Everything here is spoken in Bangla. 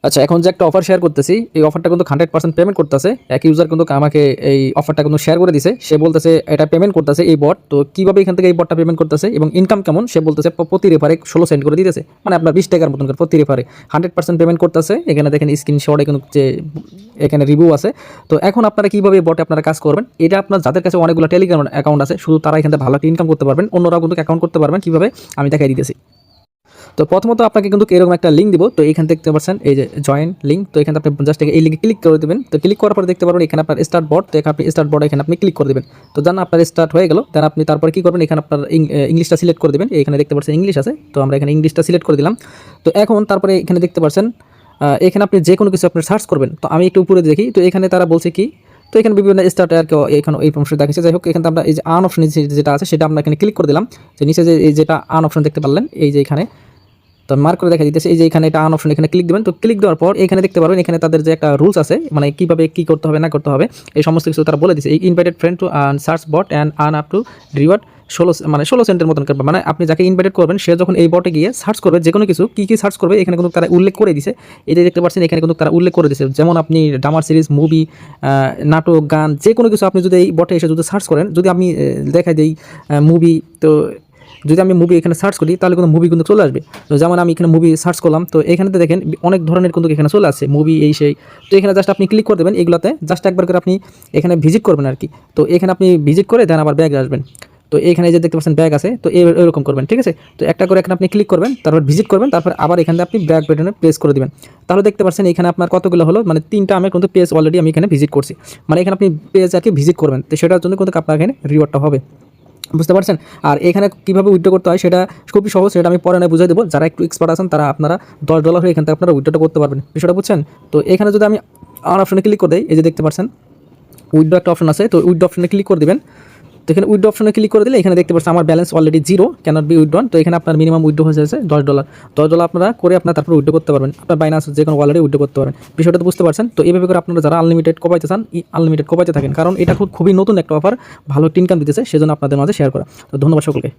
আচ্ছা, এখন যে একটা অফার শেয়ার করতেছি, এই অফারটা কিন্তু 100% পেমেন্ট করতেছে। এক ইউজার কিন্তু আমাকে এই অফারটা কিন্তু শেয়ার করে দিছে। সে বলতেছে এটা পেমেন্ট করতেছে এই বট। তো কিভাবে এখান থেকে এই বটটা পেমেন্ট করতেছে এবং ইনকাম কেমন সে বলতেছে প্রতি রেফারে 16 সেন্ট করে দিতেছে। মানে আপনার 20 টাকার মতন করে প্রতি রেফারে 100% পেমেন্ট করতেছে। এখানে দেখেন স্ক্রিনশট কিন্তু যে এখানে রিভিউ আছে। তো এখন আপনারা কিভাবে বটে আপনারা কাজ করবেন, এটা আপনার যাদের কাছে অনেকগুলো টেলিগ্রাম অ্যাকাউন্ট আছে শুধু তারা এখান থেকে ভালো একটা ইনকাম করতে পারবেন। অন্যরাও কিন্তু অ্যাকাউন্ট করতে পারবেন। কিভাবে আমি দেখাই দিতেছি। তো প্রথমত আপনাকে কিন্তু এরকম একটা লিঙ্ক দিব। তো এখান থেকে দেখতে পাচ্ছেন এই যে জয়েন লিঙ্ক। তো এখানে আপনি জাস্ট এই লিঙ্কে ক্লিক করে দেবেন। তো ক্লিক করার পরে দেখতে পারবেন এখানে আপনার স্টার্ট বট। তো এখানে আপনি স্টার্ট বট এখানে আপনি ক্লিক করে দেবেন। তো জান আপনার স্টার্ট হয়ে গেল। দেন আপনি তারপরে কি করবেন, এখানে আপনার ইংলিশটা সিলেক্ট করে দেবেন। এখানে দেখতে পাচ্ছেন ইংলিশ আছে। তো আমরা এখানে ইংলিশটা সিলেক্ট করে দিলাম। তো এখন তারপরে এখানে দেখতে পাচ্ছেন এখানে আপনি যে কোনো কিছু আপনি সার্চ করবেন। তো আমি একটু উপরে দেখি। তো এখানে তারা বলছে কি, তো এখানে বিভিন্ন স্টার্ট আর কি এখানে এই অপশন দেখাচ্ছে। যাই হোক, এখানে আমরা এই যে আন অপশন যেটা আছে সেটা আমরা এখানে ক্লিক করে দিলাম। যে নিচে যে এই যেটা আন অপশন দেখতে পারলেন এই যে এখানে, তো মার্ক করে দেখা দিতেছে এই যে এখানে এটা আন অপশন, এখানে ক্লিক দেবেন। তো ক্লিক দেওয়ার পর এখানে দেখতে পারবেন এখানে তাদের যে একটা রুলস আছে, মানে কিভাবে কি করতে হবে না করতে হবে এই সমস্ত কিছু তারা বলে দিচ্ছে। এই invited friend to search bot and earn up to reward 16 সেন্টের মতন করবে। মানে আপনি যাকে ইনভাইটেড করবেন সে যখন এই বটে গিয়ে সার্চ করবে যে কোনো কিছু কী কী সার্চ করবে এখানে কিন্তু তারা উল্লেখ করে দিছে। এটা দেখতে পাচ্ছেন এখানে কিন্তু তারা উল্লেখ করে দিছে। যেমন আপনি ড্রামা সিরিজ, মুভি, নাটক, গান যে কোনো কিছু আপনি যদি এই বটে এসে যদি সার্চ করেন, যদি আমি দেখাই দিই মুভি, তো যদি আমি মুভি এখানে সার্চ করি তাহলে কিন্তু মুভি কিন্তু চলে আসবে। তো যেমন আমি এখানে মুভি সার্চ করলাম, তো এখানে দেখেন অনেক ধরনের কিন্তু এখানে চলে আসছে মুভি এই সেই। তো এখানে জাস্ট আপনি ক্লিক করে দেবেন এগুলোতে, জাস্ট একবার করে আপনি এখানে ভিজিট করবেন আর কি। তো এখানে আপনি ভিজিট করে দেন আবার ব্যাগে আসবেন। তো এখানে যে দেখতে পাচ্ছেন ব্যাগ আছে, তো এরকম করবেন, ঠিক আছে। তো একটা করে এখানে আপনি ক্লিক করবেন, তারপর ভিজিট করবেন, তারপর আবার এখানে আপনি ব্যাক বাটনে প্রেস করে দিবেন। তাহলে দেখতে পাচ্ছেন এখানে আপনার কতগুলো হলো, মানে 3টা আমি কিন্তু পেজ অলরেডি আমি এখানে ভিজিট করছি। মানে এখানে আপনি পেজ আর কি ভিজিট করবেন, তো সেটার জন্য কিন্তু আপনার এখানে রিওয়ার্ডটা হবে, বুঝতে পারছেন। আর এখানে কীভাবে উইথড্র করতে হয় সেটা খুবই সহজ, সেটা আমি পরে না বুঝিয়ে দেবো। যারা একটু এক্সপার্ট আছেন তারা আপনারা $10 হয়ে এখান থেকে আপনারা উইথড্রটা করতে পারবেন, বিষয়টা বুঝছেন। তো এখানে যদি আমি আর অপশনে ক্লিক করে দিই, এই যে দেখতে পাচ্ছেন উইথড্র একটা অপশন আছে। তো উইথড্র অপশনে ক্লিক করে দেবেন। তো এখানে উইথড্র অপশনে ক্লিক করে দিলে এখানে দেখতে পাচ্ছেন আমার balance already 0, can't be withdrawn. তো এখানে আপনার মিনিমাম উইথড্র হয়ে যাচ্ছে $10 আপনারা করে আপনার তারপর উইথড্র করতে পারবেন। আপনার বাইনান্স যে কোনো ওয়ালেটে উইথড্র করতে পারবেন, বিষয়টা তো বুঝতে পারছেন। তো এইভাবে করে আপনারা যারা আনলিমিটেড কোপাইতে চান আনলিমিটেড কোপাইতে থাকেন, কারণ এটা খুবই নতুন একটা অফার, ভালো একটা ইনকাম দিতেছে, সেজন্য আপনাদের মাঝে শেয়ার করা। তো ধন্যবাদ সকলকে।